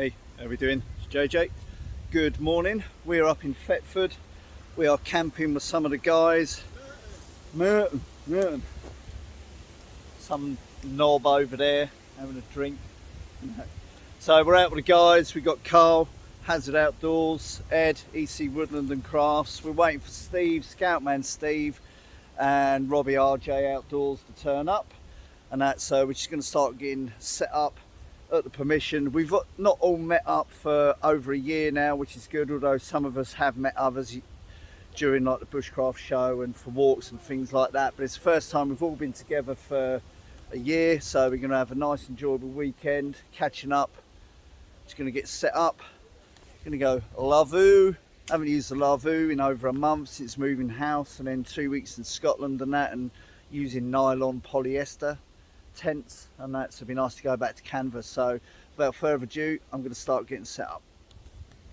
Hey, how are we doing? It's JJ. Good morning. We're up in Thetford. We are camping with some of the guys. Merton. Some knob over there having a drink. So we're out with the guys. We've got Carl, Hazard Outdoors, Ed, EC Woodland and Crafts. We're waiting for Steve, Scoutman Steve, and Robbie RJ Outdoors to turn up. And that's so we're just going to start getting set up at the permission. We've not all met up for over a year now, which is good, although some of us have met others during like the Bushcraft show and for walks and things like that, but it's the first time we've all been together for a year, so we're going to have a nice enjoyable weekend catching up. Just going to get set up, going to go Lavvu. Haven't used the Lavvu in over a month since moving house, and then 2 weeks in Scotland and that, and using nylon polyester tents and that, so it'd be nice to go back to canvas. So without further ado, I'm going to start getting set up.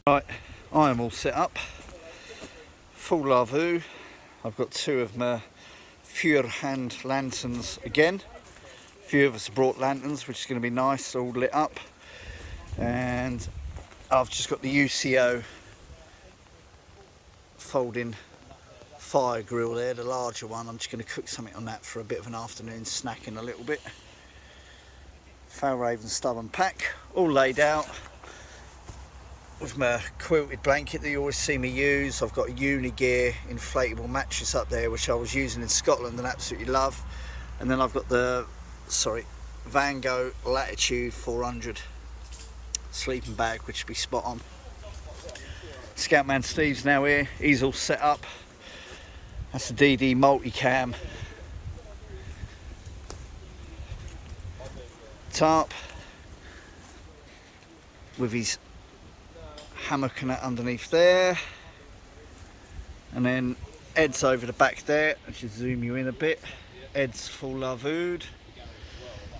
Right, I am all set up, full Lavvu. I've got two of my Fure hand lanterns again. A few of us have brought lanterns, which is going to be nice, all lit up. And I've just got the UCO folding fire grill there, the larger one. I'm just going to cook something on that for a bit of an afternoon, snacking a little bit. Falraven stubborn pack, all laid out with my quilted blanket that you always see me use. I've got a Unigear inflatable mattress up there, which I was using in Scotland and absolutely love. And then I've got the Van Gogh Latitude 400 sleeping bag, which will be spot on. Scoutman Steve's now here, he's all set up. That's the DD multicam tarp with his hammock and that underneath there, and then Ed's over the back there. I should zoom you in a bit. Ed's full Lavvu'd.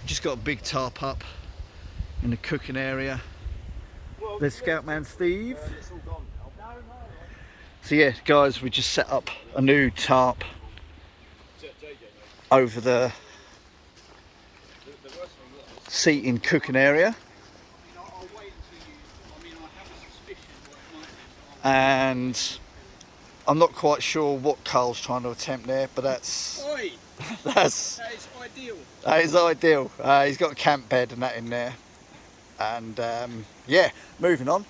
Just got a big tarp up in the cooking area. There's Scoutman Steve. So yeah, guys, we just set up a new tarp over the seating cooking area, and I'm not quite sure what Carl's trying to attempt there, but that is ideal. That is ideal. He's got a camp bed and that in there, and yeah, moving on.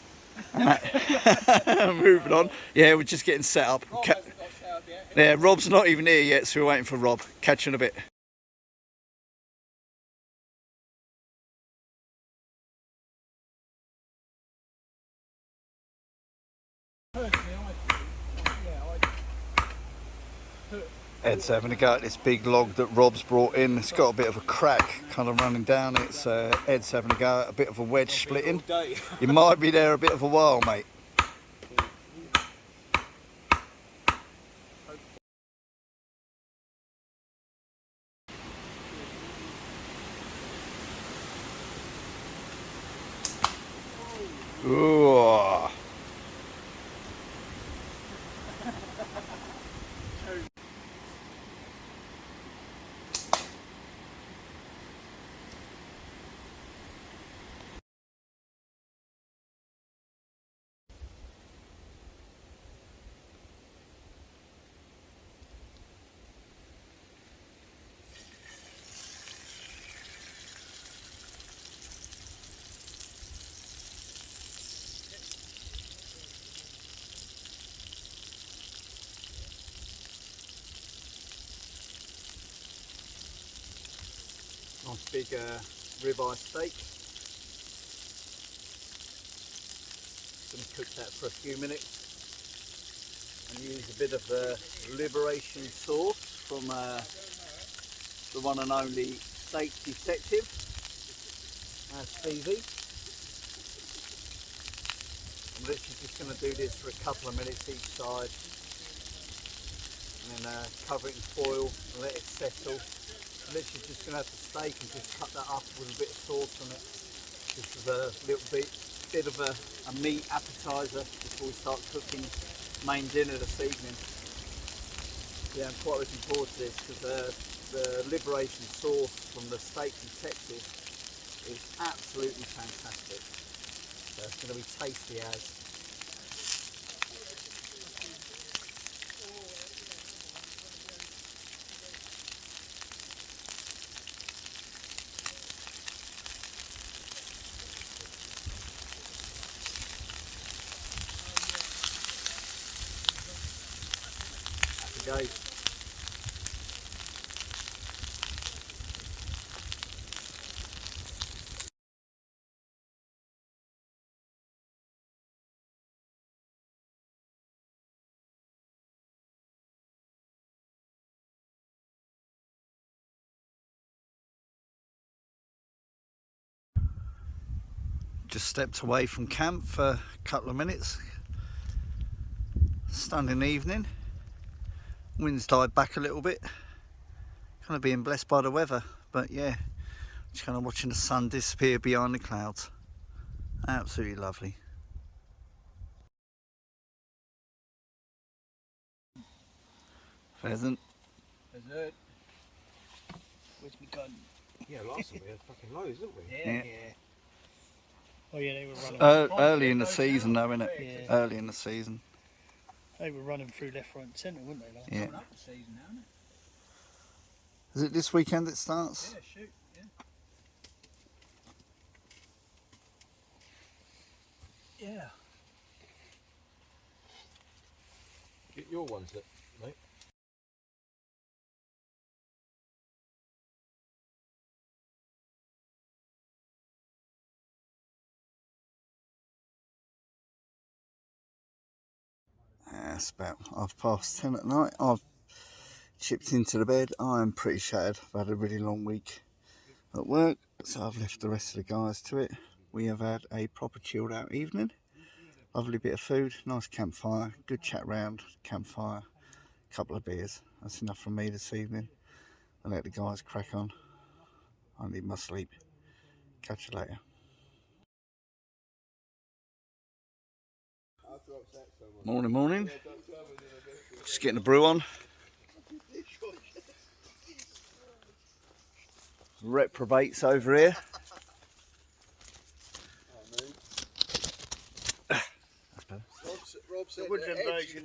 Moving on. Yeah, we're just getting set up. Yeah, Rob's not even here yet, so we're waiting for Rob. Catch you in a bit. Ed's having a go at this big log that Rob's brought in. It's got a bit of a crack kind of running down it, so Ed's having a go at a bit of a wedge splitting. You might be there a bit of a while, mate. Ooh. Nice big ribeye steak. Going to cook that for a few minutes and use a bit of Liberation sauce from the one and only Steak Detective, Stevie. I'm literally just going to do this for a couple of minutes each side, and then cover it in foil and let it settle. I'm literally just going to have the steak and just cut that up with a bit of sauce on it. Just as a little bit of a meat appetizer before we start cooking main dinner this evening. Yeah, I'm quite looking forward to this because the Liberation sauce from the Steak Detective is absolutely fantastic. It's going to be tasty as. Happy days. Just stepped away from camp for a couple of minutes. Stunning evening. Wind's died back a little bit. Kind of being blessed by the weather, but yeah, just kind of watching the sun disappear behind the clouds. Absolutely lovely. Pheasant. Pheasant. Where's my gun? Yeah, last time we had fucking loads, didn't we? Yeah. Oh yeah, they were running. Early in the season though, innit? Yeah. Early in the season. They were running through left, right and centre, weren't they? Like? Yeah. Coming up the season now, isn't it? Is it this weekend it starts? Yeah, shoot, yeah. Yeah. Get your ones, mate. It's about 10:30 at night. I've chipped into the bed. I'm pretty shattered. I've had a really long week at work, so I've left the rest of the guys to it. We have had a proper chilled out evening. Lovely bit of food, nice campfire, good chat round campfire, a couple of beers. That's enough from me this evening. I'll let the guys crack on. I need my sleep. Catch you later. Morning, morning. Just getting a brew on. Reprobates over here. Rob said woodland version.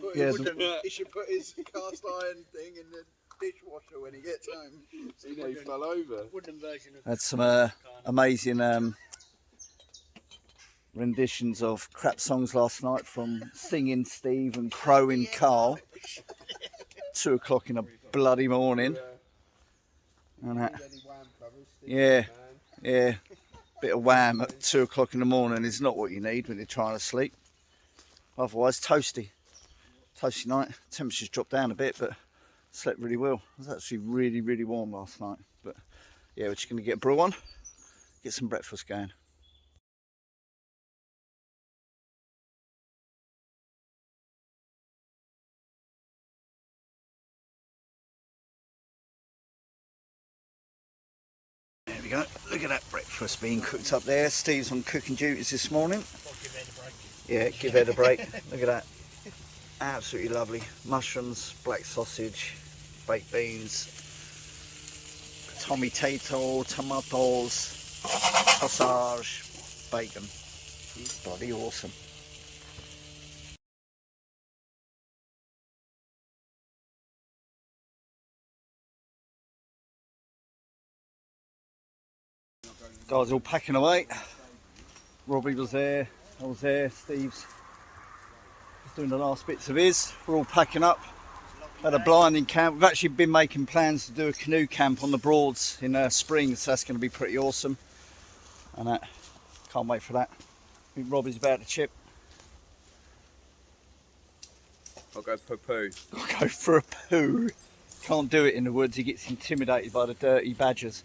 he should put his cast iron thing in the dishwasher when he gets home. So you know he fell over. Woodland version of Had some amazing renditions of crap songs last night from Singing Steve and Crowing Carl. 2 o'clock in the bloody morning. And that, yeah, bit of wham at 2 o'clock in the morning is not what you need when you're trying to sleep. Otherwise, toasty night. Temperatures dropped down a bit, but slept really well. It was actually really, really warm last night. But yeah, we're just going to get a brew on, get some breakfast going. There we go. Look at that breakfast being cooked up there. Steve's on cooking duties this morning. Yeah, give Ed a break. Look at that. Absolutely lovely. Mushrooms, black sausage, baked beans, tomato, tomatoes, sausage, bacon. Bloody awesome. Guys all packing away. Robbie was there, I was there, Steve's just doing the last bits of his. We're all packing up. Had a blinding camp. We've actually been making plans to do a canoe camp on the Broads in spring, so that's going to be pretty awesome. And can't wait for that. I think Robbie's about to chip. I'll go poo-poo. I'll go for a poo. Can't do it in the woods, he gets intimidated by the dirty badgers.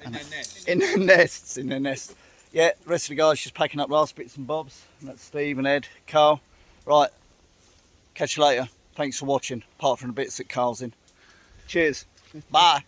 In their nest. In their nests, in their nest. Yeah, the rest of the guys just packing up last bits and bobs. And that's Steve and Ed, Carl. Right, catch you later. Thanks for watching, apart from the bits that Carl's in. Cheers. Bye.